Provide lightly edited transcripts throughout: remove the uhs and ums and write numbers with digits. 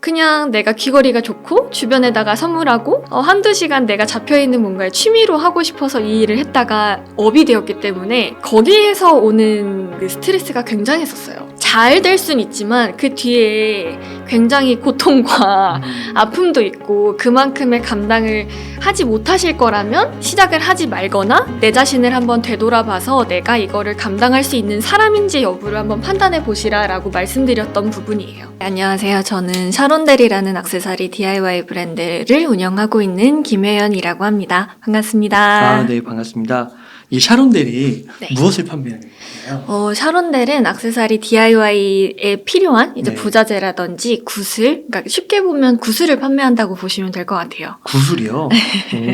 그냥 내가 귀걸이가 좋고 주변에다가 선물하고 한두 시간 내가 잡혀있는 뭔가를 취미로 하고 싶어서 이 일을 했다가 업이 되었기 때문에 거기에서 오는 그 스트레스가 굉장했었어요. 잘 될 순 있지만 그 뒤에 굉장히 고통과 아픔도 있고 그만큼의 감당을 하지 못하실 거라면 시작을 하지 말거나 내 자신을 한번 되돌아봐서 내가 이거를 감당할 수 있는 사람인지 여부를 한번 판단해 보시라 라고 말씀드렸던 부분이에요. 안녕하세요. 저는 샤론델이라는 액세서리 DIY 브랜드를 운영하고 있는 김혜연이라고 합니다. 반갑습니다. 네, 반갑습니다. 이 샤론델이 네. 무엇을 판매하는 건가요? 샤론델은 액세서리 DIY에 필요한 이제 네. 부자재라든지 구슬, 그러니까 쉽게 보면 구슬을 판매한다고 보시면 될 것 같아요. 구슬이요?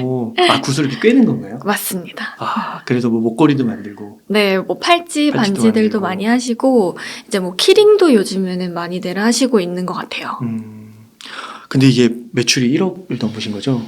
오, 구슬 이렇게 꿰는 건가요? 맞습니다. 그래서 뭐 목걸이도 만들고. 네, 뭐 팔찌, 팔찌도 반지들도 만들고. 많이 하시고 이제 뭐 키링도 요즘에는 많이들 하시고 있는 것 같아요. 근데 이게 매출이 1억을 넘으신 거죠?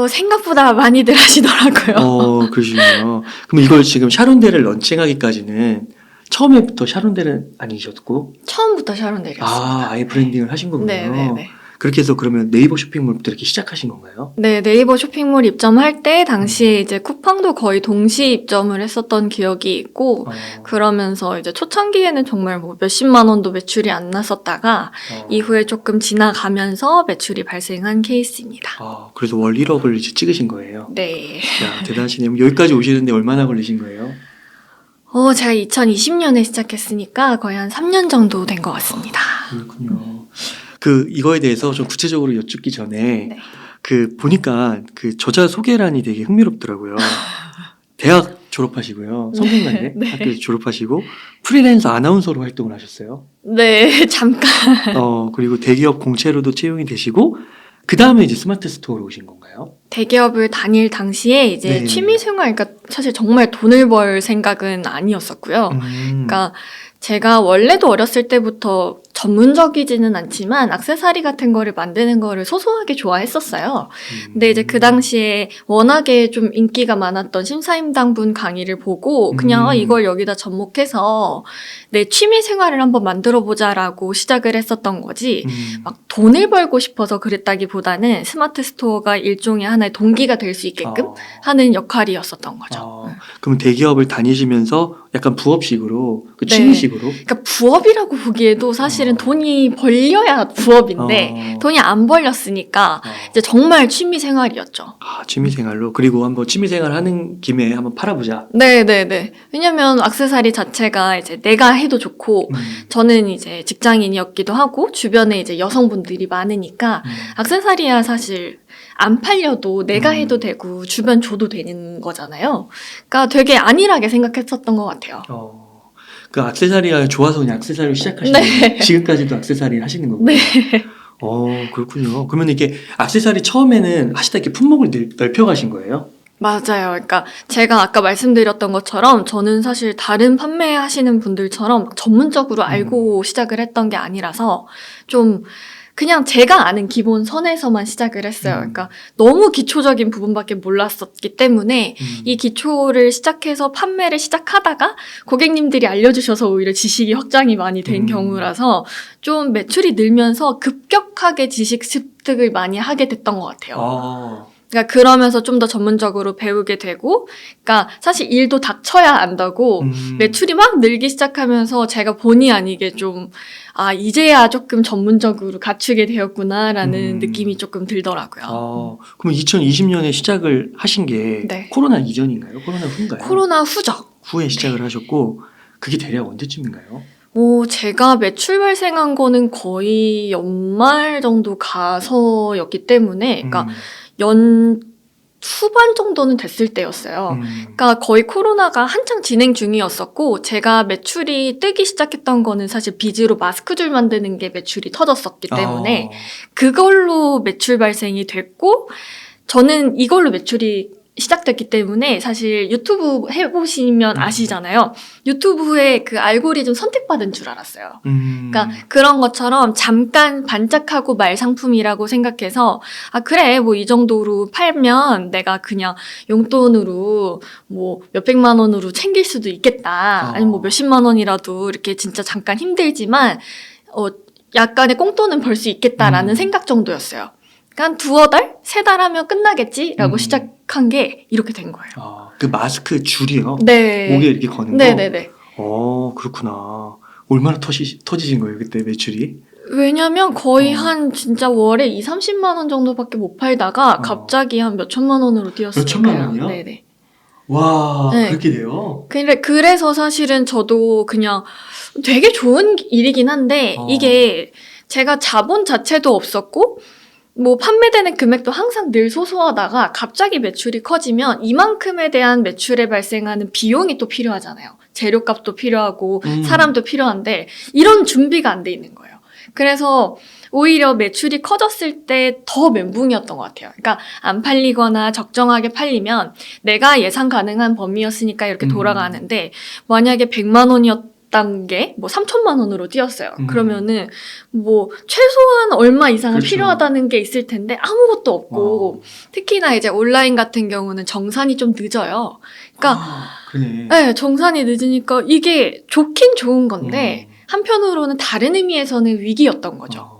생각보다 많이들 하시더라고요. 그러시군요. 그럼 이걸 지금 샤론델을 런칭하기까지는 처음에부터 샤론델은 아니셨고, 처음부터 샤론델이었습니다. 아예 브랜딩을 하신 거군요. 네. 그렇게 해서 그러면 네이버 쇼핑몰부터 이렇게 시작하신 건가요? 네, 네이버 쇼핑몰 입점할 때 당시에 이제 쿠팡도 거의 동시 입점을 했었던 기억이 있고 그러면서 이제 초창기에는 정말 뭐 몇십만 원도 매출이 안 났었다가 이후에 조금 지나가면서 매출이 발생한 케이스입니다. 그래서 월 1억을 이제 찍으신 거예요? 네. 야, 대단하시네요. 여기까지 오시는데 얼마나 걸리신 거예요? 제가 2020년에 시작했으니까 거의 한 3년 정도 된 것 같습니다. 그렇군요. 이거에 대해서 좀 구체적으로 여쭙기 전에 네. 보니까 저자 소개란이 되게 흥미롭더라고요. 대학 졸업하시고요. 성균관대 네. 학교 졸업하시고 프리랜서 아나운서로 활동을 하셨어요. 네, 잠깐. 그리고 대기업 공채로도 채용이 되시고 그 다음에 이제 스마트 스토어로 오신 건가요? 대기업을 다닐 당시에 이제 네. 취미생활, 그러니까 사실 정말 돈을 벌 생각은 아니었었고요. 그러니까 제가 원래도 어렸을 때부터 전문적이지는 않지만 액세서리 같은 거를 만드는 거를 소소하게 좋아했었어요. 근데 이제 그 당시에 워낙에 좀 인기가 많았던 심사임당분 강의를 보고 그냥 이걸 여기다 접목해서 내 취미 생활을 한번 만들어 보자라고 시작을 했었던 거지 막 돈을 벌고 싶어서 그랬다기보다는 스마트 스토어가 일종의 하나의 동기가 될 수 있게끔 하는 역할이었었던 거죠. 그럼 대기업을 다니시면서 약간 부업식으로 네. 취미식으로? 그러니까 부업이라고 보기에도 사실은 돈이 벌려야 부업인데 돈이 안 벌렸으니까 이제 정말 취미 생활이었죠. 취미생활로. 그리고 한번 취미생활 하는 김에 한번 팔아보자. 네네네. 왜냐면 액세서리 자체가 이제 내가 해도 좋고 저는 이제 직장인이었기도 하고 주변에 이제 여성분들이 많으니까 액세서리야 사실 안 팔려도 내가 해도 되고 주변 줘도 되는 거잖아요. 그러니까 되게 안일하게 생각했었던 것 같아요. 액세서리가 좋아서 그냥 액세서리로 시작하신 네. 거예요? 지금까지도 액세서리를 하시는 거고요? 네. 그렇군요. 그러면 이게 액세서리 처음에는 하시다 이렇게 품목을 넓혀가신 거예요? 맞아요. 그러니까 제가 아까 말씀드렸던 것처럼 저는 사실 다른 판매하시는 분들처럼 전문적으로 알고 시작을 했던 게 아니라서 좀 그냥 제가 아는 기본 선에서만 시작을 했어요. 그러니까 너무 기초적인 부분밖에 몰랐었기 때문에 이 기초를 시작해서 판매를 시작하다가 고객님들이 알려주셔서 오히려 지식이 확장이 많이 된 경우라서 좀 매출이 늘면서 급격하게 지식 습득을 많이 하게 됐던 것 같아요. 그러니까 그러면서 좀 더 전문적으로 배우게 되고, 그러니까 사실 일도 닥쳐야 안다고 매출이 막 늘기 시작하면서 제가 본의 아니게 좀 이제야 조금 전문적으로 갖추게 되었구나라는 느낌이 조금 들더라고요. 그럼 2020년에 시작을 하신 게 네. 코로나 이전인가요? 코로나 후인가요? 코로나 후죠. 후에 시작을 하셨고 그게 대략 언제쯤인가요? 제가 매출 발생한 거는 거의 연말 정도 가서였기 때문에, 그러니까 연 후반 정도는 됐을 때였어요. 그러니까 거의 코로나가 한창 진행 중이었었고 제가 매출이 뜨기 시작했던 거는 사실 비즈로 마스크줄 만드는 게 매출이 터졌었기 때문에 그걸로 매출 발생이 됐고 저는 이걸로 매출이 시작됐기 때문에 사실 유튜브 해보시면 아시잖아요. 유튜브에 그 알고리즘 선택받은 줄 알았어요. 그러니까 그런 것처럼 잠깐 반짝하고 말 상품이라고 생각해서 그래 뭐 이 정도로 팔면 내가 그냥 용돈으로 뭐 몇백만 원으로 챙길 수도 있겠다. 아니면 뭐 몇십만 원이라도 이렇게 진짜 잠깐 힘들지만 약간의 꽁돈은 벌 수 있겠다라는 음. 생각 정도였어요. 그러니까 한 두어 달? 세 달 하면 끝나겠지라고 시작한 게 이렇게 된 거예요. 그 마스크 줄이요? 네. 목에 이렇게 거는 거? 네네네. 그렇구나. 얼마나 터지신 거예요, 그때 매출이? 왜냐면 거의 어. 한 진짜 월에 2, 30만 원 정도밖에 못 팔다가 어. 갑자기 한 몇 천만 원으로 뛰었어요. 몇 천만 원이요? 네네. 와, 네. 그렇게 돼요? 그래서 사실은 저도 그냥 되게 좋은 일이긴 한데 이게 제가 자본 자체도 없었고 뭐 판매되는 금액도 항상 늘 소소하다가 갑자기 매출이 커지면 이만큼에 대한 매출에 발생하는 비용이 또 필요하잖아요. 재료값도 필요하고 사람도 필요한데 이런 준비가 안 돼 있는 거예요. 그래서 오히려 매출이 커졌을 때 더 멘붕이었던 것 같아요. 그러니까 안 팔리거나 적정하게 팔리면 내가 예상 가능한 범위였으니까 이렇게 돌아가는데 만약에 100만 원이었던 게 뭐 3천만 원으로 뛰었어요. 그러면은 뭐 최소한 얼마 이상은 그렇죠. 필요하다는 게 있을 텐데 아무것도 없고 특히나 이제 온라인 같은 경우는 정산이 좀 늦어요. 그러니까 그러네. 네, 정산이 늦으니까 이게 좋긴 좋은 건데 한편으로는 다른 의미에서는 위기였던 거죠.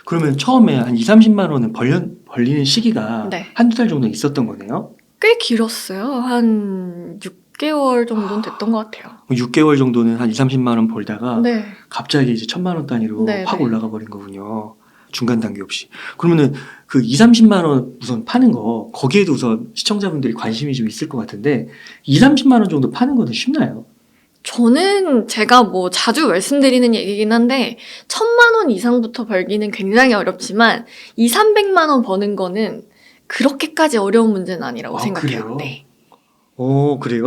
그러면 처음에 한 2, 30만 원은 벌리는 시기가 네. 한두 달 정도 있었던 거네요? 꽤 길었어요. 한 6개월 정도는 됐던 것 같아요. 6개월 정도는 한 2, 30만 원 벌다가 네. 갑자기 이제 1,000만 원 단위로 네, 확 네. 올라가 버린 거군요. 중간 단계 없이. 그러면은 그 2, 30만 원 우선 파는 거 거기에도 우선 시청자분들이 관심이 좀 있을 것 같은데 2, 30만 원 정도 파는 거는 쉽나요? 저는 제가 뭐 자주 말씀드리는 얘기긴 한데 1,000만 원 이상부터 벌기는 굉장히 어렵지만 2, 300만 원 버는 거는 그렇게까지 어려운 문제는 아니라고 생각해요. 그래요? 네. 그래요?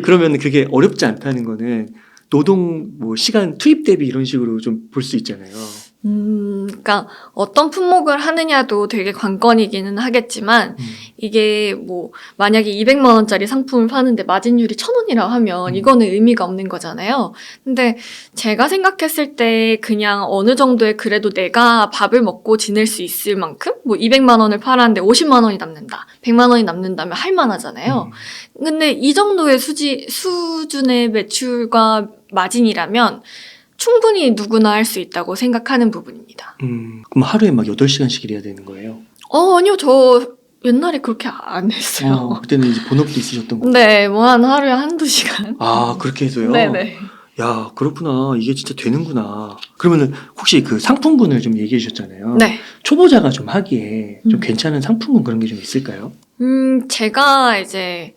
그러면 그게 어렵지 않다는 거는 노동 뭐 시간 투입 대비 이런 식으로 좀 볼 수 있잖아요. 그러니까 어떤 품목을 하느냐도 되게 관건이기는 하겠지만 이게 뭐 만약에 200만 원짜리 상품을 파는데 마진율이 1,000원이라 하면 이거는 의미가 없는 거잖아요. 근데 제가 생각했을 때 그냥 어느 정도의 그래도 내가 밥을 먹고 지낼 수 있을 만큼 뭐 200만 원을 팔았는데 50만 원이 남는다. 100만 원이 남는다면 할 만하잖아요. 근데 이 정도의 수준의 매출과 마진이라면 충분히 누구나 할 수 있다고 생각하는 부분입니다. 그럼 하루에 막 8시간씩 일해야 되는 거예요? 아니요. 저 옛날에 그렇게 안 했어요. 그때는 이제 본업도 있으셨던 거고. 네, 뭐 한 하루에 한두 시간. 그렇게 해서요? 네네. 야, 그렇구나. 이게 진짜 되는구나. 그러면은 혹시 그 상품군을 좀 얘기해 주셨잖아요. 네. 초보자가 좀 하기에 좀 음. 괜찮은 상품군 그런 게 좀 있을까요? 제가 이제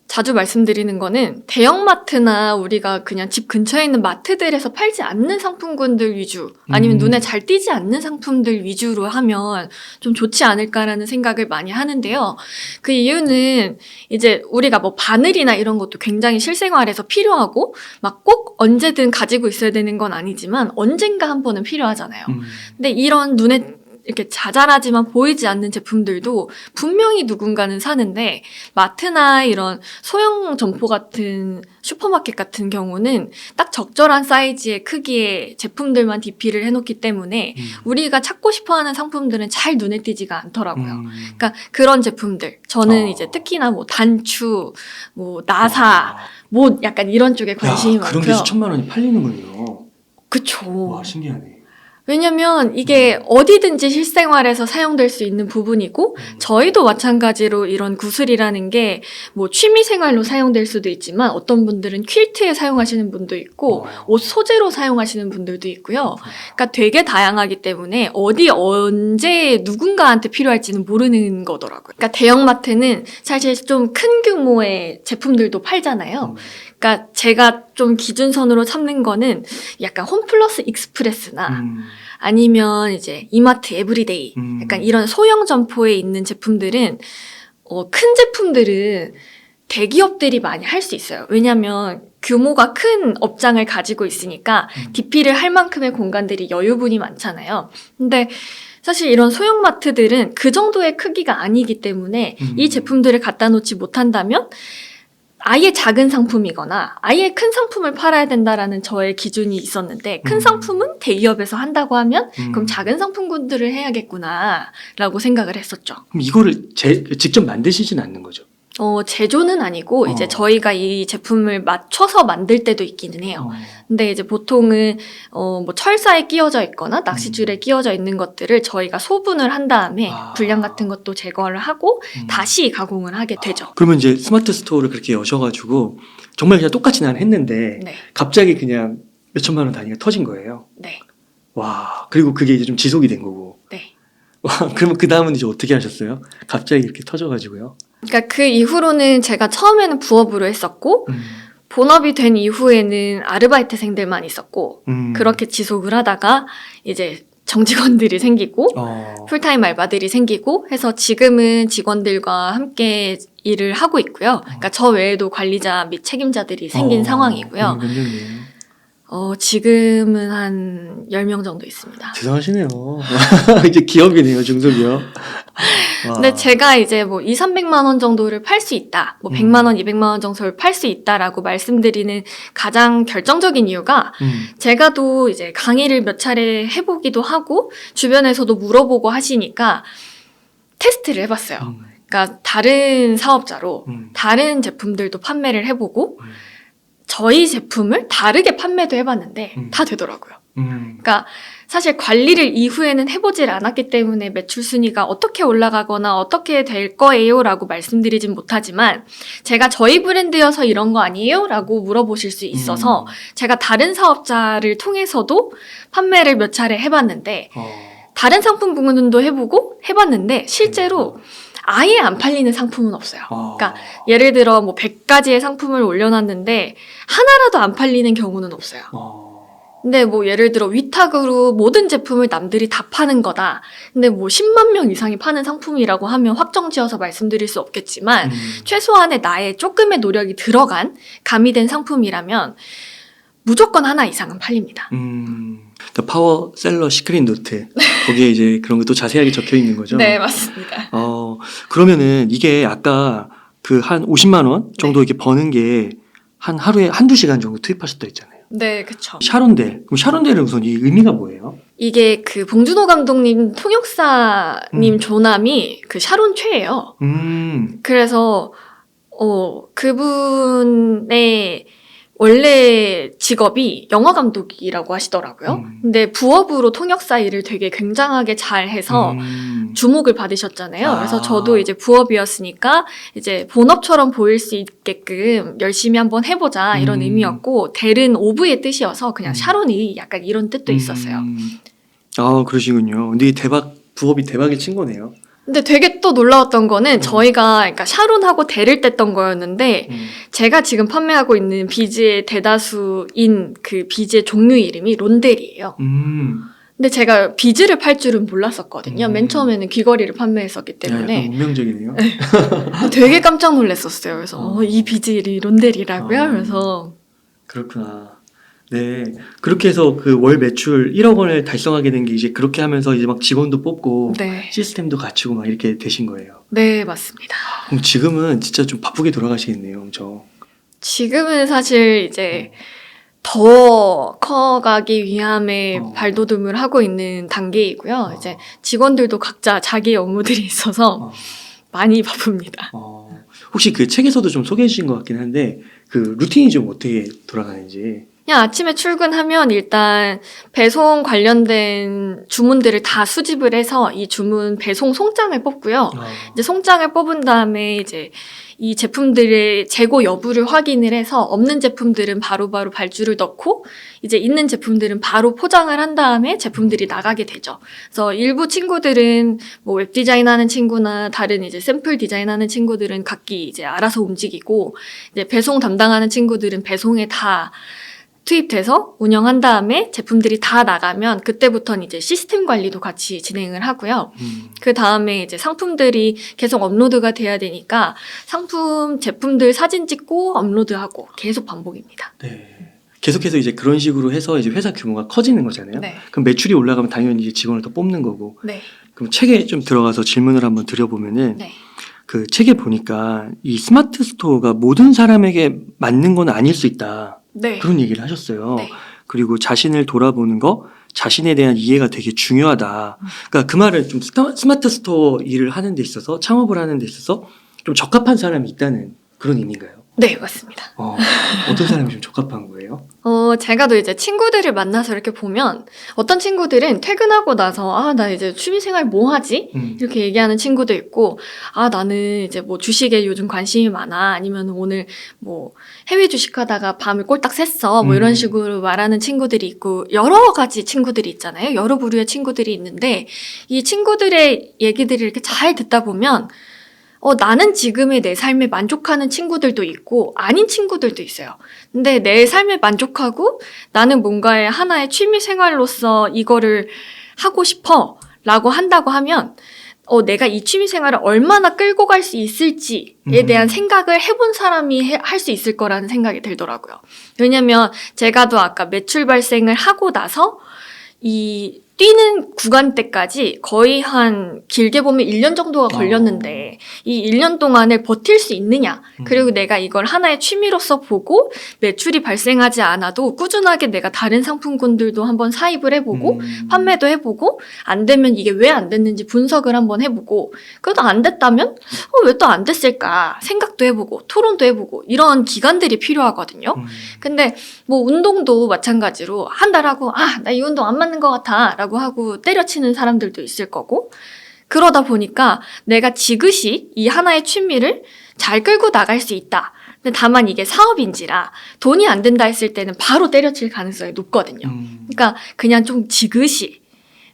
자주 말씀드리는 거는 대형마트나 우리가 그냥 집 근처에 있는 마트들에서 팔지 않는 상품군들 위주 아니면 눈에 잘 띄지 않는 상품들 위주로 하면 좀 좋지 않을까라는 생각을 많이 하는데요. 그 이유는 이제 우리가 뭐 바늘이나 이런 것도 굉장히 실생활에서 필요하고 막 꼭 언제든 가지고 있어야 되는 건 아니지만 언젠가 한 번은 필요하잖아요. 근데 이런 눈에 이렇게 자잘하지만 보이지 않는 제품들도 분명히 누군가는 사는데 마트나 이런 소형 점포 같은 슈퍼마켓 같은 경우는 딱 적절한 사이즈의 크기의 제품들만 DP를 해놓기 때문에 우리가 찾고 싶어하는 상품들은 잘 눈에 띄지가 않더라고요. 그러니까 그런 제품들 저는 이제 특히나 뭐 단추, 뭐 나사, 뭐 약간 이런 쪽에 관심이 많고요. 그런 게 수천만 원이 팔리는군요. 그쵸. 와, 신기하네. 왜냐면 이게 어디든지 실생활에서 사용될 수 있는 부분이고 저희도 마찬가지로 이런 구슬이라는 게 뭐 취미생활로 사용될 수도 있지만 어떤 분들은 퀼트에 사용하시는 분도 있고 옷 소재로 사용하시는 분들도 있고요. 그러니까 되게 다양하기 때문에 어디 언제 누군가한테 필요할지는 모르는 거더라고요. 그러니까 대형마트는 사실 좀 큰 규모의 제품들도 팔잖아요. 그러니까 제가 좀 기준선으로 삼는 거는 약간 홈플러스 익스프레스나 아니면 이제 이마트 에브리데이 약간 이런 소형 점포에 있는 제품들은 큰 제품들은 대기업들이 많이 할 수 있어요. 왜냐하면 규모가 큰 업장을 가지고 있으니까 DP를 할 만큼의 공간들이 여유분이 많잖아요. 근데 사실 이런 소형 마트들은 그 정도의 크기가 아니기 때문에 이 제품들을 갖다 놓지 못한다면 아예 작은 상품이거나 아예 큰 상품을 팔아야 된다라는 저의 기준이 있었는데 큰 상품은 대기업에서 한다고 하면 그럼 작은 상품군들을 해야겠구나라고 생각을 했었죠. 그럼 이거를 직접 만드시진 않는 거죠? 제조는 아니고 이제 저희가 이 제품을 맞춰서 만들 때도 있기는 해요. 근데 이제 보통은 뭐 철사에 끼워져 있거나 낚싯줄에 끼워져 있는 것들을 저희가 소분을 한 다음에 불량 같은 것도 제거를 하고 다시 가공을 하게 되죠. 그러면 이제 스마트 스토어를 그렇게 여셔가지고 정말 그냥 똑같이 난 했는데 네. 갑자기 그냥 몇천만 원 단위가 터진 거예요. 네. 와, 그리고 그게 이제 좀 지속이 된 거고. 네. 와, 그러면 그 다음은 이제 어떻게 하셨어요? 갑자기 이렇게 터져가지고요. 그러니까 그 이후로는 제가 처음에는 부업으로 했었고 본업이 된 이후에는 아르바이트생들만 있었고 그렇게 지속을 하다가 이제 정직원들이 생기고 풀타임 알바들이 생기고 해서 지금은 직원들과 함께 일을 하고 있고요. 그러니까 저 외에도 관리자 및 책임자들이 생긴 상황이고요. 몇 명이에요? 지금은 한 10명 정도 있습니다. 대단하시네요. 이제 기업이네요, 중소기업. 와. 근데 제가 이제 뭐 2, 300만 원 정도를 팔 수 있다, 뭐 100만 원, 200만 원 정도를 팔 수 있다라고 말씀드리는 가장 결정적인 이유가 제가 또 이제 강의를 몇 차례 해보기도 하고 주변에서도 물어보고 하시니까 테스트를 해봤어요. 그러니까 다른 사업자로 다른 제품들도 판매를 해보고 저희 제품을 다르게 판매도 해봤는데 다 되더라고요. 그러니까 사실 관리를 이후에는 해보질 않았기 때문에 매출 순위가 어떻게 올라가거나 어떻게 될 거예요? 라고 말씀드리진 못하지만 제가 저희 브랜드여서 이런 거 아니에요? 라고 물어보실 수 있어서 제가 다른 사업자를 통해서도 판매를 몇 차례 해봤는데 다른 상품 부문도 해보고 해봤는데 실제로 아예 안 팔리는 상품은 없어요. 그러니까 예를 들어 뭐 100가지의 상품을 올려놨는데 하나라도 안 팔리는 경우는 없어요. 근데 뭐 예를 들어 위탁으로 모든 제품을 남들이 다 파는 거다. 근데 뭐 10만 명 이상이 파는 상품이라고 하면 확정지어서 말씀드릴 수 없겠지만 최소한의 나의 조금의 노력이 들어간 가미된 상품이라면 무조건 하나 이상은 팔립니다. 파워셀러 시크릿 노트 거기에 이제 그런 것도 자세하게 적혀 있는 거죠. 네, 맞습니다. 그러면은 이게 아까 그 한 50만 원 정도 이렇게 버는 게 한 하루에 한두 시간 정도 투입하셨다 했잖아요. 네, 그쵸. 샤론델. 그럼 샤론델은 우선 이 의미가 뭐예요? 이게 그 봉준호 감독님 통역사님 조남이 그 샤론최예요. 그래서 그분의 원래 직업이 영화 감독이라고 하시더라고요. 근데 부업으로 통역사 일을 되게 굉장하게 잘 해서 주목을 받으셨잖아요. 그래서 저도 이제 부업이었으니까 이제 본업처럼 보일 수 있게끔 열심히 한번 해보자 이런 의미였고 델은 오브의 뜻이어서 그냥 샤론이 약간 이런 뜻도 있었어요. 그러시군요. 근데 이 부업이 대박이 친 거네요. 근데 되게 또 놀라웠던 거는 저희가 그러니까 샤론하고 델을 뗐던 거였는데 제가 지금 판매하고 있는 비즈의 대다수인 그 비즈의 종류 이름이 론델이에요. 근데 제가 비즈를 팔 줄은 몰랐었거든요. 맨 처음에는 귀걸이를 판매했었기 때문에. 약간 운명적이네요. 되게 깜짝 놀랐었어요. 그래서 이 비즈 이름이 론델이라고요? 그래서 그렇구나. 네. 그렇게 해서 그 월 매출 1억 원을 달성하게 된 게 이제 그렇게 하면서 이제 막 직원도 뽑고 네. 시스템도 갖추고 막 이렇게 되신 거예요. 네, 맞습니다. 그럼 지금은 진짜 좀 바쁘게 돌아가시겠네요, 엄청. 지금은 사실 이제 더 커가기 위함에 발돋움을 하고 있는 단계이고요. 이제 직원들도 각자 자기의 업무들이 있어서 많이 바쁩니다. 혹시 그 책에서도 좀 소개해 주신 것 같긴 한데 그 루틴이 좀 어떻게 돌아가는지. 그냥 아침에 출근하면 일단 배송 관련된 주문들을 다 수집을 해서 이 주문 배송 송장을 뽑고요. 이제 송장을 뽑은 다음에 이제 이 제품들의 재고 여부를 확인을 해서 없는 제품들은 바로바로 발주를 넣고 이제 있는 제품들은 바로 포장을 한 다음에 제품들이 나가게 되죠. 그래서 일부 친구들은 뭐 웹 디자인하는 친구나 다른 이제 샘플 디자인하는 친구들은 각기 이제 알아서 움직이고 이제 배송 담당하는 친구들은 배송에 다 투입돼서 운영한 다음에 제품들이 다 나가면 그때부터는 이제 시스템 관리도 같이 진행을 하고요. 그 다음에 이제 상품들이 계속 업로드가 돼야 되니까 상품, 제품들 사진 찍고 업로드하고 계속 반복입니다. 네. 계속해서 이제 그런 식으로 해서 이제 회사 규모가 커지는 거잖아요. 네. 그럼 매출이 올라가면 당연히 이제 직원을 더 뽑는 거고. 네. 그럼 책에 좀 들어가서 질문을 한번 드려보면은 네. 그 책에 보니까 이 스마트 스토어가 모든 사람에게 맞는 건 아닐 수 있다. 네. 그런 얘기를 하셨어요. 네. 그리고 자신을 돌아보는 거, 자신에 대한 이해가 되게 중요하다. 그러니까 그 말은 좀 스마트 스토어 일을 하는 데 있어서, 창업을 하는 데 있어서 좀 적합한 사람이 있다는 그런 의미인가요? 네, 맞습니다. 어떤 사람이 좀 적합한 거예요? 제가 또 이제 친구들을 만나서 이렇게 보면 어떤 친구들은 퇴근하고 나서 아, 나 이제 취미생활 뭐 하지? 이렇게 얘기하는 친구도 있고 아, 나는 이제 뭐 주식에 요즘 관심이 많아. 아니면 오늘 뭐 해외 주식하다가 밤을 꼴딱 샜어. 뭐 이런 식으로 말하는 친구들이 있고 여러 가지 친구들이 있잖아요. 여러 부류의 친구들이 있는데 이 친구들의 얘기들을 이렇게 잘 듣다 보면 나는 지금의 내 삶에 만족하는 친구들도 있고 아닌 친구들도 있어요. 근데 내 삶에 만족하고 나는 뭔가의 하나의 취미 생활로서 이거를 하고 싶어 라고 한다고 하면 내가 이 취미 생활을 얼마나 끌고 갈 수 있을지에 대한 생각을 해본 사람이 할 수 있을 거라는 생각이 들더라고요. 왜냐면 제가 또 아까 매출 발생을 하고 나서 이 뛰는 구간 때까지 거의 한 길게 보면 1년 정도가 걸렸는데 이 1년 동안을 버틸 수 있느냐 그리고 내가 이걸 하나의 취미로서 보고 매출이 발생하지 않아도 꾸준하게 내가 다른 상품군들도 한번 사입을 해보고 판매도 해보고 안 되면 이게 왜 안 됐는지 분석을 한번 해보고 그래도 안 됐다면 왜 또 안 됐을까 생각도 해보고 토론도 해보고 이런 기간들이 필요하거든요. 근데 뭐 운동도 마찬가지로 한 달 하고 나 이 운동 안 맞는 것 같아 라고 하고 때려치는 사람들도 있을 거고 그러다 보니까 내가 지그시 이 하나의 취미를 잘 끌고 나갈 수 있다. 근데 다만 이게 사업인지라 돈이 안 된다 했을 때는 바로 때려칠 가능성이 높거든요. 그러니까 그냥 좀 지그시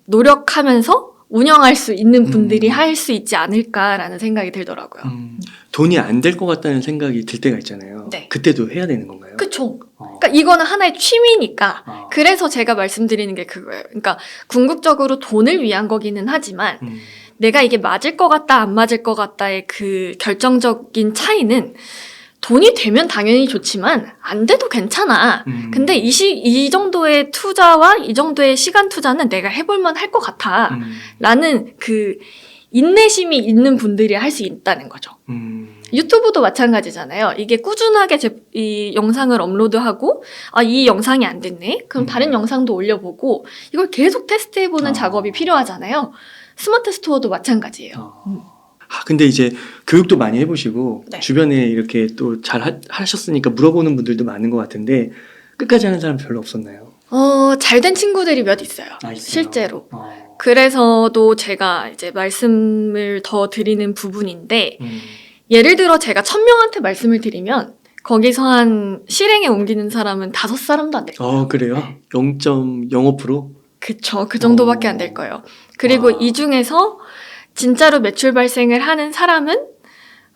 노력하면서 운영할 수 있는 분들이 할 수 있지 않을까라는 생각이 들더라고요. 돈이 안 될 것 같다는 생각이 들 때가 있잖아요. 네. 그때도 해야 되는 건가요? 그쵸. 그러니까 이거는 하나의 취미니까 그래서 제가 말씀드리는 게 그거예요. 그러니까 궁극적으로 돈을 위한 거기는 하지만 내가 이게 맞을 것 같다 안 맞을 것 같다의 그 결정적인 차이는 돈이 되면 당연히 좋지만 안 돼도 괜찮아. 근데 이 정도의 투자와 이 정도의 시간 투자는 내가 해볼만 할 것 같아. 라는 그 인내심이 있는 분들이 할 수 있다는 거죠. 유튜브도 마찬가지잖아요. 이게 꾸준하게 이 영상을 업로드하고 이 영상이 안 됐네? 그럼 다른 영상도 올려보고 이걸 계속 테스트해보는 작업이 필요하잖아요. 스마트 스토어도 마찬가지예요. 근데 이제 교육도 많이 해보시고 네. 주변에 이렇게 또 잘 하셨으니까 물어보는 분들도 많은 것 같은데 끝까지 하는 사람 별로 없었나요? 잘 된 친구들이 몇 있어요. 있어요? 실제로. 그래서도 제가 이제 말씀을 더 드리는 부분인데 예를 들어 제가 1000명한테 말씀을 드리면 거기서 한 실행에 옮기는 사람은 5사람도 안 될 거예요. 그래요? 0.05%? 그쵸. 그 정도밖에 안 될 거예요. 그리고 이 중에서 진짜로 매출 발생을 하는 사람은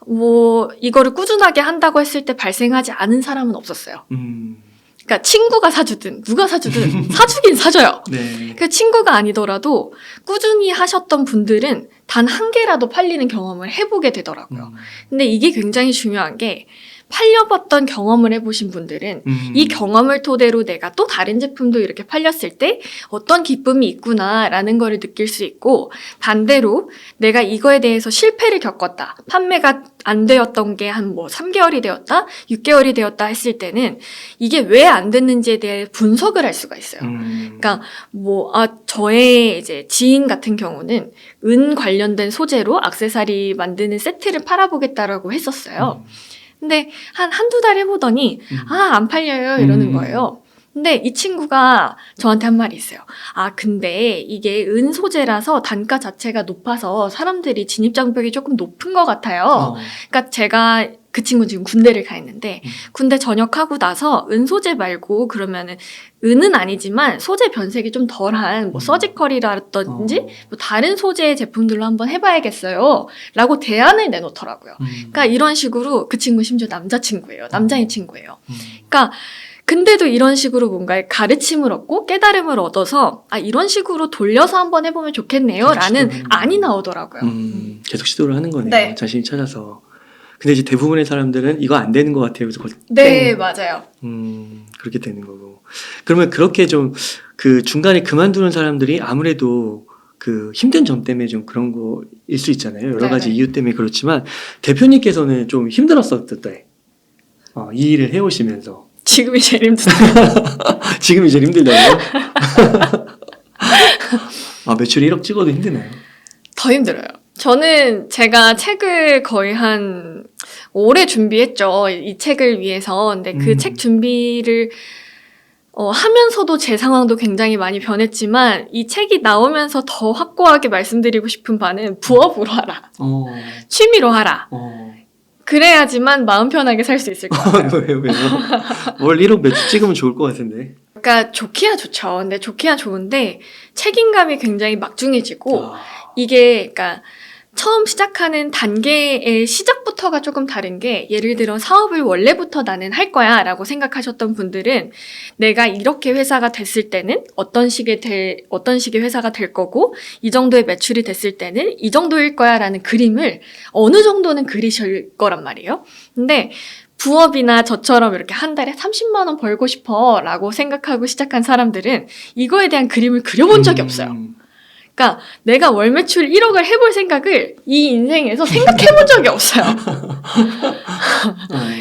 뭐 이거를 꾸준하게 한다고 했을 때 발생하지 않은 사람은 없었어요. 그러니까 친구가 사주든 누가 사주든 사주긴 사줘요. 네. 그 친구가 아니더라도 꾸준히 하셨던 분들은 단 한 개라도 팔리는 경험을 해보게 되더라고요. 근데 이게 굉장히 중요한 게 팔려봤던 경험을 해보신 분들은 이 경험을 토대로 내가 또 다른 제품도 이렇게 팔렸을 때 어떤 기쁨이 있구나라는 거를 느낄 수 있고 반대로 내가 이거에 대해서 실패를 겪었다. 판매가 안 되었던 게 한 뭐 3개월이 되었다, 6개월이 되었다 했을 때는 이게 왜 안 됐는지에 대해 분석을 할 수가 있어요. 그러니까 저의 이제 지인 같은 경우는 은 관련된 소재로 액세서리 만드는 세트를 팔아보겠다라고 했었어요. 근데 한두 달 해보더니 안 팔려요 이러는 거예요. 근데 이 친구가 저한테 한 말이 있어요. 근데 이게 은 소재라서 단가 자체가 높아서 사람들이 진입장벽이 조금 높은 것 같아요. 그러니까 제가 그 친구 지금 군대를 가 있는데 군대 전역하고 나서 은 소재 말고 그러면은 은은 아니지만 소재 변색이 좀 덜한 뭐 서지컬이라든지 뭐 다른 소재의 제품들로 한번 해봐야겠어요. 라고 대안을 내놓더라고요. 그러니까 이런 식으로 그 친구 심지어 남자친구예요. 남자인 친구예요. 그러니까 근데도 이런 식으로 뭔가 가르침을 얻고 깨달음을 얻어서 이런 식으로 돌려서 한번 해보면 좋겠네요. 라는 안이 나오더라고요. 계속 시도를 하는 거네요. 네. 자신이 찾아서. 근데 이제 대부분의 사람들은 이거 안 되는 것 같아요. 그래서 네, 맞아요. 그렇게 되는 거고. 그러면 그렇게 좀 그 중간에 그만두는 사람들이 아무래도 그 힘든 점 때문에 좀 그런 거일 수 있잖아요. 여러 가지 네네. 이유 때문에 그렇지만 대표님께서는 좀 힘들었었대. 이 일을 해오시면서. 지금이 제일 힘드네요. 지금이 제일 힘들다고요? 매출이 1억 찍어도 힘드나요? 더 힘들어요. 저는 제가 책을 거의 한 오래 준비했죠. 이 책을 위해서. 근데 그 책 준비를 하면서도 제 상황도 굉장히 많이 변했지만 이 책이 나오면서 더 확고하게 말씀드리고 싶은 바는 부업으로 하라. 취미로 하라. 그래야지만 마음 편하게 살 수 있을 것 같아요. 왜요? 월 1억 매출 찍으면 좋을 것 같은데. 그러니까 좋기야 좋죠. 근데 좋기야 좋은데 책임감이 굉장히 막중해지고 아, 이게 그러니까 처음 시작하는 단계의 시작부터가 조금 다른 게 예를 들어 사업을 원래부터 나는 할 거야 라고 생각하셨던 분들은 내가 이렇게 회사가 됐을 때는 어떤 식의 회사가 될 거고 이 정도의 매출이 됐을 때는 이 정도일 거야 라는 그림을 어느 정도는 그리실 거란 말이에요. 근데 부업이나 저처럼 이렇게 한 달에 30만 원 벌고 싶어 라고 생각하고 시작한 사람들은 이거에 대한 그림을 그려본 적이 없어요. 그러니까 내가 월 매출 1억을 해볼 생각을 이 인생에서 생각해본 적이 없어요.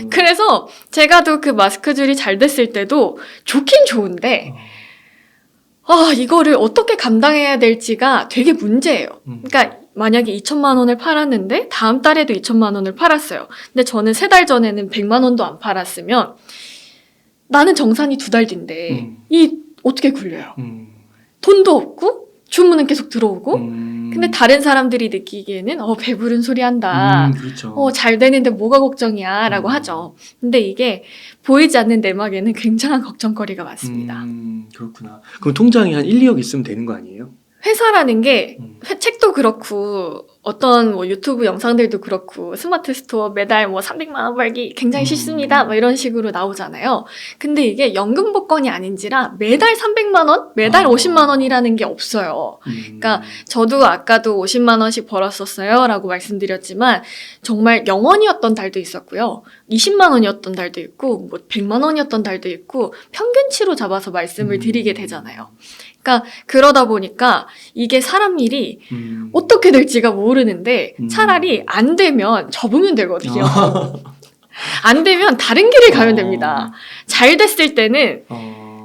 그래서 제가 또 그 마스크 줄이 잘 됐을 때도 좋긴 좋은데 이거를 어떻게 감당해야 될지가 되게 문제예요. 그러니까 만약에 2천만 원을 팔았는데 다음 달에도 2천만 원을 팔았어요. 근데 저는 3달 전에는 100만 원도 안 팔았으면 나는 정산이 2달 뒤인데 이 어떻게 굴려요? 돈도 없고 주문은 계속 들어오고 근데 다른 사람들이 느끼기에는 배부른 소리 한다. 그렇죠. 잘 되는데 뭐가 걱정이야 라고 하죠. 근데 이게 보이지 않는 내막에는 굉장한 걱정거리가 많습니다. 그렇구나. 그럼 통장에 한 1, 2억 있으면 되는 거 아니에요? 회사라는 게 책도 그렇고 어떤 유튜브 영상들도 그렇고 스마트 스토어 매달 300만 원 벌기 굉장히 쉽습니다. 이런 식으로 나오잖아요. 근데 이게 연금 복권이 아닌지라 매달 300만 원, 매달 50만 원이라는 게 없어요. 그러니까 저도 아까도 50만 원씩 벌었었어요 라고 말씀드렸지만 정말 0원이었던 달도 있었고요. 20만 원이었던 달도 있고 100만 원이었던 달도 있고 평균치로 잡아서 말씀을 드리게 되잖아요. 그러니까 그러다 보니까 이게 사람 일이 어떻게 될지가 모르는데 차라리 안 되면 접으면 되거든요. 안 되면 다른 길을 가면 됩니다. 잘 됐을 때는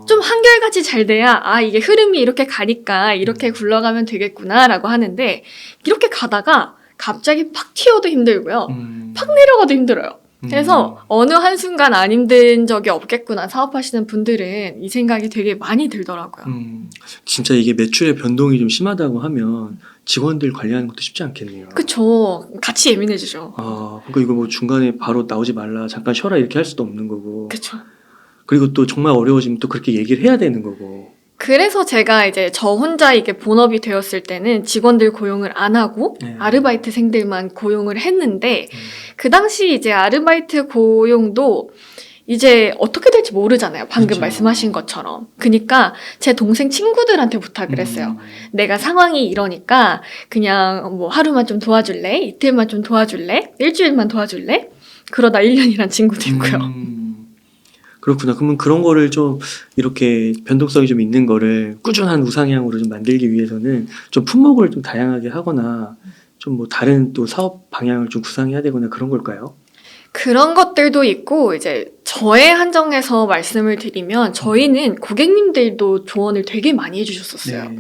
좀 한결같이 잘 돼야 이게 흐름이 이렇게 가니까 이렇게 굴러가면 되겠구나라고 하는데 이렇게 가다가 갑자기 팍 튀어도 힘들고요. 팍 내려가도 힘들어요. 그래서 어느 한순간 안 힘든 적이 없겠구나 사업하시는 분들은 이 생각이 되게 많이 들더라고요. 진짜 이게 매출의 변동이 좀 심하다고 하면 직원들 관리하는 것도 쉽지 않겠네요. 그쵸. 같이 예민해지죠. 그러니까 이거 뭐 중간에 바로 나오지 말라 잠깐 쉬어라 이렇게 할 수도 없는 거고. 그쵸. 그리고 또 정말 어려워지면 또 그렇게 얘기를 해야 되는 거고. 그래서 제가 이제 저 혼자 이게 본업이 되었을 때는 직원들 고용을 안 하고 아르바이트생들만 고용을 했는데 그 당시 이제 아르바이트 고용도 이제 어떻게 될지 모르잖아요. 방금 그쵸. 말씀하신 것처럼. 그러니까 제 동생 친구들한테 부탁을 했어요. 내가 상황이 이러니까 그냥 하루만 좀 도와줄래? 이틀만 좀 도와줄래? 일주일만 도와줄래? 그러다 1년이란 친구도 있고요. 그렇구나. 그러면 그런 거를 좀 이렇게 변동성이 좀 있는 거를 꾸준한 우상향으로 좀 만들기 위해서는 좀 품목을 좀 다양하게 하거나 좀 다른 또 사업 방향을 좀 구상해야 되거나 그런 걸까요? 그런 것들도 있고 이제 저의 한정에서 말씀을 드리면 저희는 고객님들도 조언을 되게 많이 해주셨었어요.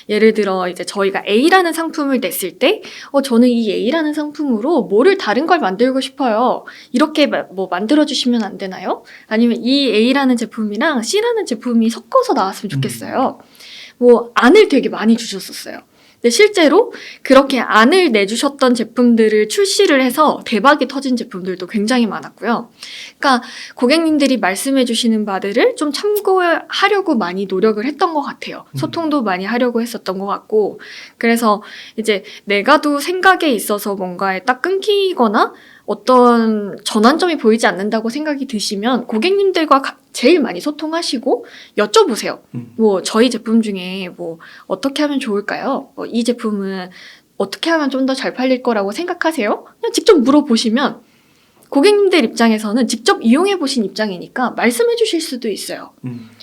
예를 들어 이제 저희가 A라는 상품을 냈을 때 저는 이 A라는 상품으로 뭐를 다른 걸 만들고 싶어요. 이렇게 만들어 주시면 안 되나요? 아니면 이 A라는 제품이랑 C라는 제품이 섞어서 나왔으면 좋겠어요. 안을 되게 많이 주셨었어요. 근데 실제로 그렇게 안을 내주셨던 제품들을 출시를 해서 대박이 터진 제품들도 굉장히 많았고요. 그러니까 고객님들이 말씀해 주시는 바들을 좀 참고하려고 많이 노력을 했던 것 같아요. 소통도 많이 하려고 했었던 것 같고 그래서 이제 내가도 생각에 있어서 뭔가에 딱 끊기거나 어떤 전환점이 보이지 않는다고 생각이 드시면 고객님들과 제일 많이 소통하시고 여쭤보세요. 저희 제품 중에 어떻게 하면 좋을까요? 이 제품은 어떻게 하면 좀 더 잘 팔릴 거라고 생각하세요? 그냥 직접 물어보시면 고객님들 입장에서는 직접 이용해 보신 입장이니까 말씀해 주실 수도 있어요.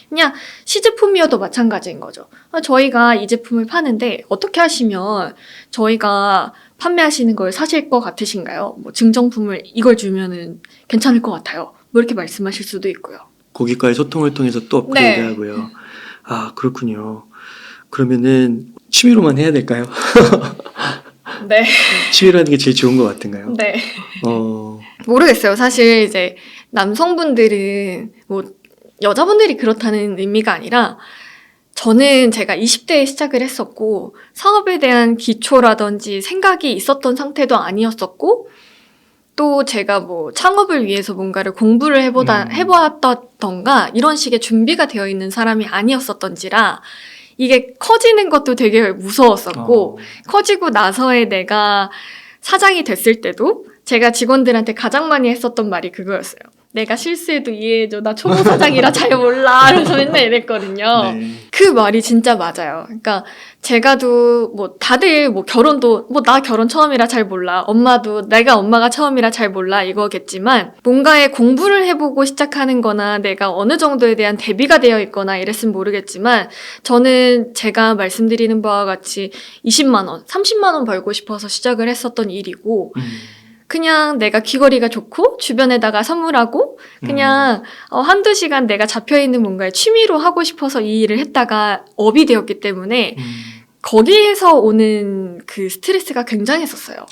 그냥 시제품이어도 마찬가지인 거죠. 저희가 이 제품을 파는데 어떻게 하시면 저희가 판매하시는 걸 사실 것 같으신가요? 증정품을 이걸 주면은 괜찮을 것 같아요. 이렇게 말씀하실 수도 있고요. 고객과의 소통을 통해서 또 업그레이드하고요. 그렇군요. 그러면은 취미로만 해야 될까요? 네. 취미로 하는 게 제일 좋은 것 같은가요? 네. 어, 모르겠어요. 사실 이제 남성분들은 뭐 여자분들이 그렇다는 의미가 아니라 저는 제가 20대에 시작을 했었고 사업에 대한 기초라든지 생각이 있었던 상태도 아니었었고 또 제가 뭐 창업을 위해서 뭔가를 공부를 해보았던가 이런 식의 준비가 되어 있는 사람이 아니었었던지라 이게 커지는 것도 되게 무서웠었고 커지고 나서의 내가 사장이 됐을 때도 제가 직원들한테 가장 많이 했었던 말이 그거였어요. 내가 실수해도 이해해줘. 나 초보 사장이라 잘 몰라. 그래서 맨날 이랬거든요. 네. 그 말이 진짜 맞아요. 그러니까 제가도 뭐 다들 뭐 결혼도 뭐 나 결혼 처음이라 잘 몰라. 엄마도 내가 엄마가 처음이라 잘 몰라 이거겠지만 뭔가에 공부를 해보고 시작하는 거나 내가 어느 정도에 대한 대비가 되어 있거나 이랬으면 모르겠지만 저는 제가 말씀드리는 바와 같이 20만 원, 30만 원 벌고 싶어서 시작을 했었던 일이고 그냥 내가 귀걸이가 좋고 주변에다가 선물하고 그냥 한두 시간 내가 잡혀있는 뭔가에 취미로 하고 싶어서 이 일을 했다가 업이 되었기 때문에 거기에서 오는 그 스트레스가 굉장했었어요.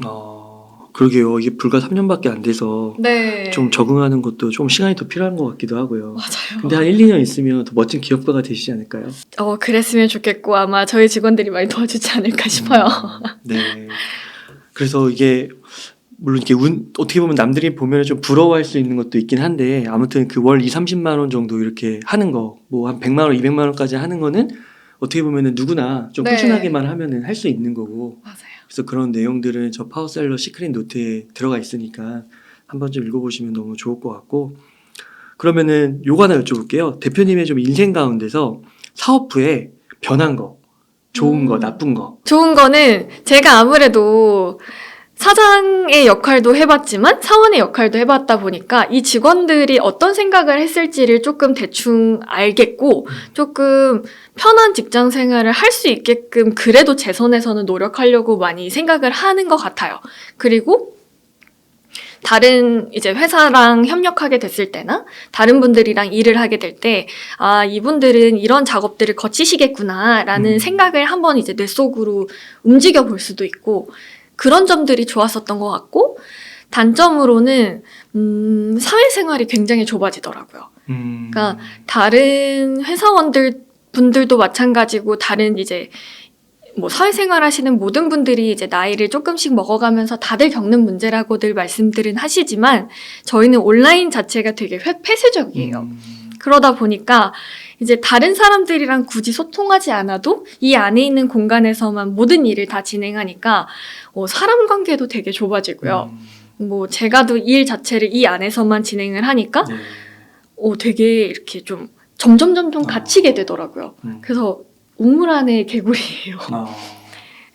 그러게요. 이게 불과 3년밖에 안 돼서 네. 좀 적응하는 것도 좀 시간이 더 필요한 것 같기도 하고요. 맞아요. 근데 한 1, 2년 있으면 더 멋진 기업가가 되시지 않을까요? 그랬으면 좋겠고 아마 저희 직원들이 많이 도와주지 않을까 싶어요. 네. 그래서 이게 물론 이게 어떻게 보면 남들이 보면 좀 부러워할 수 있는 것도 있긴 한데 아무튼 그 월 2, 30만 원 정도 이렇게 하는 거 뭐 한 100만 원, 200만 원까지 하는 거는 어떻게 보면은 누구나 좀 네. 꾸준하게만 하면은 할 수 있는 거고 맞아요. 그래서 그런 내용들은 저 파워셀러 시크릿 노트에 들어가 있으니까 한번 좀 읽어보시면 너무 좋을 것 같고 그러면은 요거 하나 여쭤볼게요. 대표님의 좀 인생 가운데서 사업 후에 변한 거 좋은 거, 나쁜 거. 좋은 거는 제가 아무래도 사장의 역할도 해봤지만 사원의 역할도 해봤다 보니까 이 직원들이 어떤 생각을 했을지를 조금 대충 알겠고 조금 편한 직장 생활을 할 수 있게끔 그래도 제 선에서는 노력하려고 많이 생각을 하는 것 같아요. 그리고 다른 이제 회사랑 협력하게 됐을 때나 다른 분들이랑 일을 하게 될 때 이분들은 이런 작업들을 거치시겠구나라는 생각을 한번 이제 내 속으로 움직여 볼 수도 있고 그런 점들이 좋았었던 것 같고 단점으로는 사회생활이 굉장히 좁아지더라고요. 그러니까 다른 분들도 마찬가지고 다른 이제 뭐 사회생활 하시는 모든 분들이 이제 나이를 조금씩 먹어가면서 다들 겪는 문제라고들 말씀들은 하시지만 저희는 온라인 자체가 되게 폐쇄적이에요. 그러다 보니까 이제 다른 사람들이랑 굳이 소통하지 않아도 이 안에 있는 공간에서만 모든 일을 다 진행하니까 사람 관계도 되게 좁아지고요. 뭐 제가도 일 자체를 이 안에서만 진행을 하니까 되게 이렇게 좀 점점 갇히게 되더라고요. 그래서 우물 안의 개구리예요.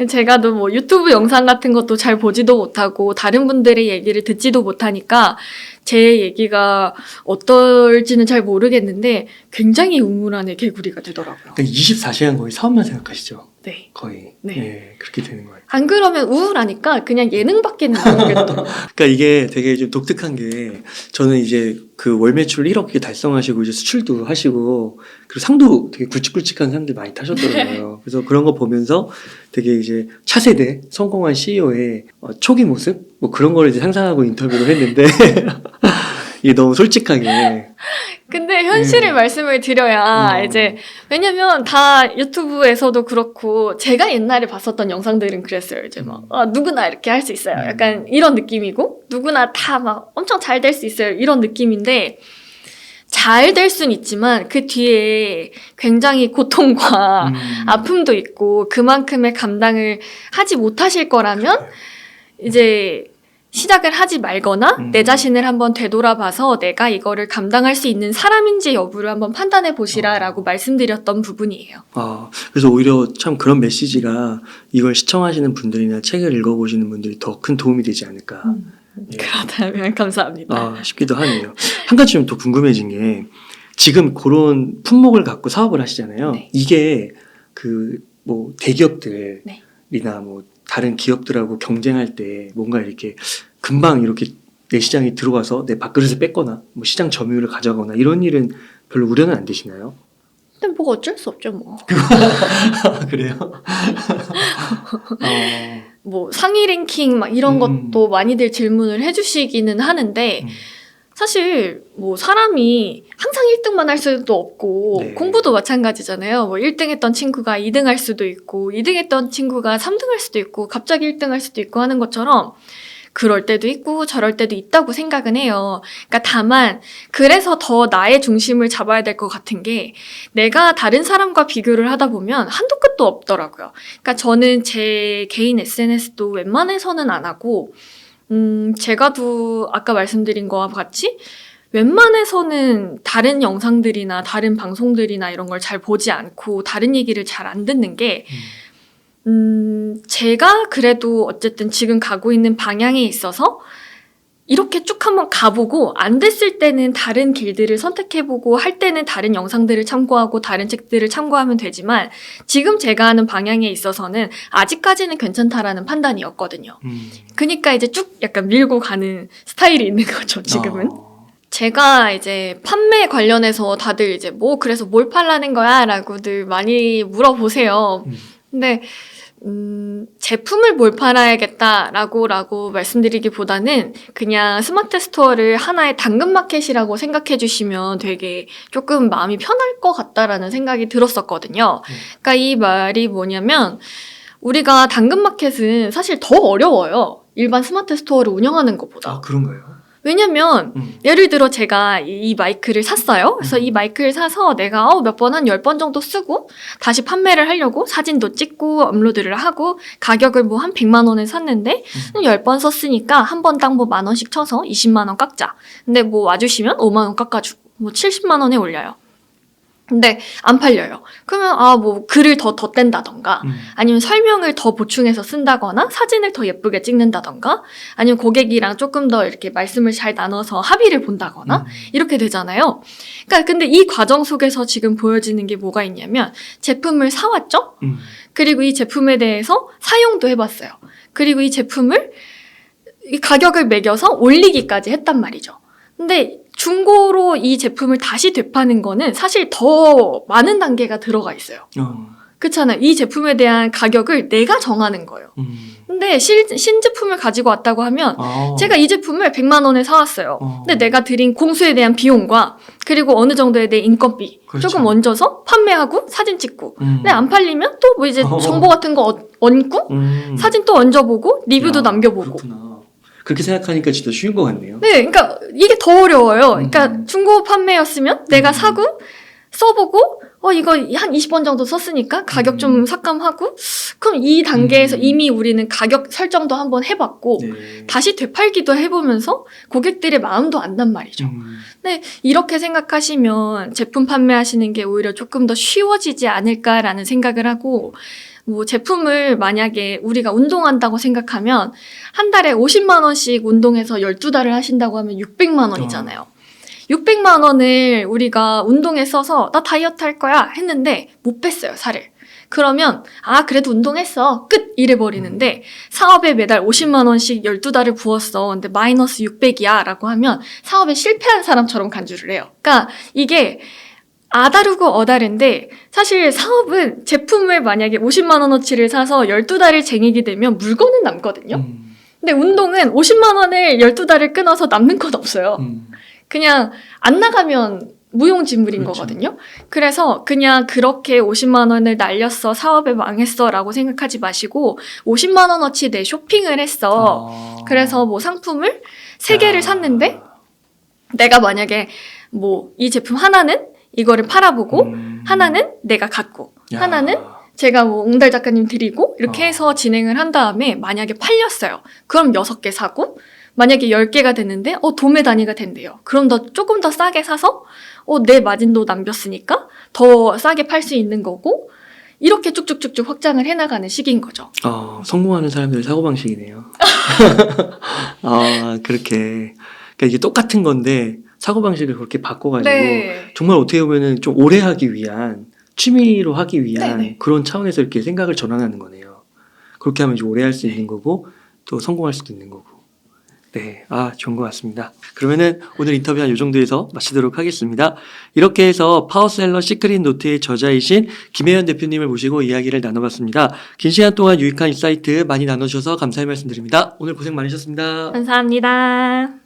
제가도 뭐 유튜브 영상 같은 것도 잘 보지도 못하고 다른 분들의 얘기를 듣지도 못하니까 제 얘기가 어떨지는 잘 모르겠는데 굉장히 우물 안의 개구리가 되더라고요. 그러니까 24시간 거의 사업만 생각하시죠? 네. 거의. 네. 그렇게 되는 것 같아요. 안 그러면 우울하니까 그냥 예능밖에는 못 하겠더라고요. 그러니까 이게 되게 좀 독특한 게 저는 이제 그 월 매출 1억 달성하시고 이제 수출도 하시고 그리고 상도 되게 굵직굵직한 상들 많이 타셨더라고요. 그래서 그런 거 보면서 되게 이제 차세대 성공한 CEO의 초기 모습 뭐 그런 걸 이제 상상하고 인터뷰를 했는데 이게 너무 솔직하게. 근데 현실을 말씀을 드려야 이제 왜냐면 다 유튜브에서도 그렇고 제가 옛날에 봤었던 영상들은 그랬어요. 이제 막 누구나 이렇게 할 수 있어요. 약간 이런 느낌이고 누구나 다 막 엄청 잘 될 수 있어요. 이런 느낌인데 잘 될 수는 있지만 그 뒤에 굉장히 고통과 아픔도 있고 그만큼의 감당을 하지 못하실 거라면 이제 시작을 하지 말거나 내 자신을 한번 되돌아봐서 내가 이거를 감당할 수 있는 사람인지 여부를 한번 판단해 보시라라고 말씀드렸던 부분이에요. 그래서 오히려 참 그런 메시지가 이걸 시청하시는 분들이나 책을 읽어보시는 분들이 더 큰 도움이 되지 않을까. 예. 그렇다면 감사합니다. 싶기도 하네요. 한 가지 좀 더 궁금해진 게 지금 그런 품목을 갖고 사업을 하시잖아요. 네. 이게 그 뭐 대기업들이나 네. 뭐 다른 기업들하고 경쟁할 때 뭔가 이렇게 금방 이렇게 내 시장에 들어와서 내 밥그릇을 뺏거나 뭐 시장 점유율을 가져가거나 이런 일은 별로 우려는 안 되시나요? 근데 뭐 어쩔 수 없죠 뭐. 그래요? 뭐 상위 랭킹 막 이런 것도 많이들 질문을 해주시기는 하는데 사실 뭐 사람이 항상 1등만 할 수도 없고 네. 공부도 마찬가지잖아요. 뭐 1등 했던 친구가 2등 할 수도 있고 2등 했던 친구가 3등 할 수도 있고 갑자기 1등 할 수도 있고 하는 것처럼 그럴 때도 있고 저럴 때도 있다고 생각은 해요. 그러니까 다만 그래서 더 나의 중심을 잡아야 될 것 같은 게 내가 다른 사람과 비교를 하다 보면 한도 끝도 없더라고요. 그러니까 저는 제 개인 SNS도 웬만해서는 안 하고 제가도 아까 말씀드린 거와 같이 웬만해서는 다른 영상들이나 다른 방송들이나 이런 걸 잘 보지 않고 다른 얘기를 잘 안 듣는 게 제가 그래도 어쨌든 지금 가고 있는 방향에 있어서 이렇게 쭉 한번 가보고 안 됐을 때는 다른 길들을 선택해보고 할 때는 다른 영상들을 참고하고 다른 책들을 참고하면 되지만 지금 제가 하는 방향에 있어서는 아직까지는 괜찮다라는 판단이었거든요. 그러니까 이제 쭉 약간 밀고 가는 스타일이 있는 거죠, 지금은. 제가 이제 판매 관련해서 다들 이제 뭐 그래서 뭘 팔라는 거야? 라고들 많이 물어보세요. 근데 제품을 뭘 팔아야겠다라고 말씀드리기보다는 그냥 스마트 스토어를 하나의 당근마켓이라고 생각해 주시면 되게 조금 마음이 편할 것 같다라는 생각이 들었었거든요. 그러니까 이 말이 뭐냐면 우리가 당근마켓은 사실 더 어려워요. 일반 스마트 스토어를 운영하는 것보다. 아, 그런가요? 왜냐면 예를 들어 제가 이 마이크를 샀어요. 그래서 이 마이크를 사서 내가 몇 번 한 10번 정도 쓰고 다시 판매를 하려고 사진도 찍고 업로드를 하고 가격을 뭐 한 100만 원에 샀는데 10번 썼으니까 한 번당 뭐 10,000원씩 쳐서 20만 원 깎자. 근데 뭐 와주시면 5만 원 깎아주고 뭐 70만 원에 올려요. 근데 안 팔려요. 그러면 뭐 글을 더 덧댄다던가 아니면 설명을 더 보충해서 쓴다거나 사진을 더 예쁘게 찍는다던가 아니면 고객이랑 조금 더 이렇게 말씀을 잘 나눠서 합의를 본다거나 이렇게 되잖아요. 그러니까 근데 이 과정 속에서 지금 보여지는 게 뭐가 있냐면 제품을 사왔죠? 그리고 이 제품에 대해서 사용도 해봤어요. 그리고 이 제품을 이 가격을 매겨서 올리기까지 했단 말이죠. 근데 중고로 이 제품을 다시 되파는 거는 사실 더 많은 단계가 들어가 있어요. 그렇잖아요. 이 제품에 대한 가격을 내가 정하는 거예요. 근데 신제품을 가지고 왔다고 하면 제가 이 제품을 100만 원에 사왔어요. 근데 내가 들인 공수에 대한 비용과 그리고 어느 정도에 대한 인건비 그렇죠. 조금 얹어서 판매하고 사진 찍고 근데 안 팔리면 또 뭐 이제 정보 같은 거 얹고 사진 또 얹어보고 리뷰도 남겨보고 그렇구나. 그렇게 생각하니까 진짜 쉬운 것 같네요. 네, 그러니까 이게 더 어려워요. 그러니까 중고 판매였으면 내가 사고 써보고 이거 한 20번 정도 썼으니까 가격 좀 삭감하고 그럼 이 단계에서 이미 우리는 가격 설정도 한번 해봤고 네. 다시 되팔기도 해보면서 고객들의 마음도 안단 말이죠. 근데 이렇게 생각하시면 제품 판매하시는 게 오히려 조금 더 쉬워지지 않을까라는 생각을 하고 뭐 제품을 만약에 우리가 운동한다고 생각하면 한 달에 50만 원씩 운동해서 12달을 하신다고 하면 600만 원이잖아요. 600만 원을 우리가 운동에 써서 나 다이어트 할 거야 했는데 못 뺐어요, 살을. 그러면 그래도 운동했어. 끝! 이래버리는데 사업에 매달 50만 원씩 12달을 부었어. 근데 마이너스 600이야 라고 하면 사업에 실패한 사람처럼 간주를 해요. 그러니까 이게 아다르고 어다른데 사실 사업은 제품을 만약에 50만 원어치를 사서 12달을 쟁이게 되면 물건은 남거든요. 근데 운동은 50만 원을 12달을 끊어서 남는 건 없어요. 그냥 안 나가면 무용지물인 그렇죠. 거거든요. 그래서 그냥 그렇게 50만 원을 날렸어, 사업에 망했어 라고 생각하지 마시고 50만 원어치 내 쇼핑을 했어. 그래서 뭐 상품을 3개를 샀는데 내가 만약에 뭐 이 제품 하나는 이거를 팔아보고 하나는 내가 갖고 하나는 제가 뭐 옹달 작가님 드리고 이렇게 해서 진행을 한 다음에 만약에 팔렸어요. 그럼 6개 사고 만약에 10개가 됐는데 도매 단위가 된대요. 그럼 조금 더 싸게 사서 내 마진도 남겼으니까 더 싸게 팔 수 있는 거고 이렇게 쭉쭉쭉쭉 확장을 해나가는 시기인 거죠. 성공하는 사람들의 사고방식이네요. 그렇게. 그러니까 이게 똑같은 건데 사고방식을 그렇게 바꿔가지고 네. 정말 어떻게 보면은 좀 오래 하기 위한 취미로 하기 위한 네네. 그런 차원에서 이렇게 생각을 전환하는 거네요. 그렇게 하면 이제 오래 할 수 있는 거고 또 성공할 수도 있는 거고. 네, 좋은 것 같습니다. 그러면은 오늘 인터뷰 한 이 정도에서 마치도록 하겠습니다. 이렇게 해서 파워셀러 시크릿 노트의 저자이신 김혜연 대표님을 모시고 이야기를 나눠봤습니다. 긴 시간 동안 유익한 인사이트 많이 나눠주셔서 감사의 말씀드립니다. 오늘 고생 많으셨습니다. 감사합니다.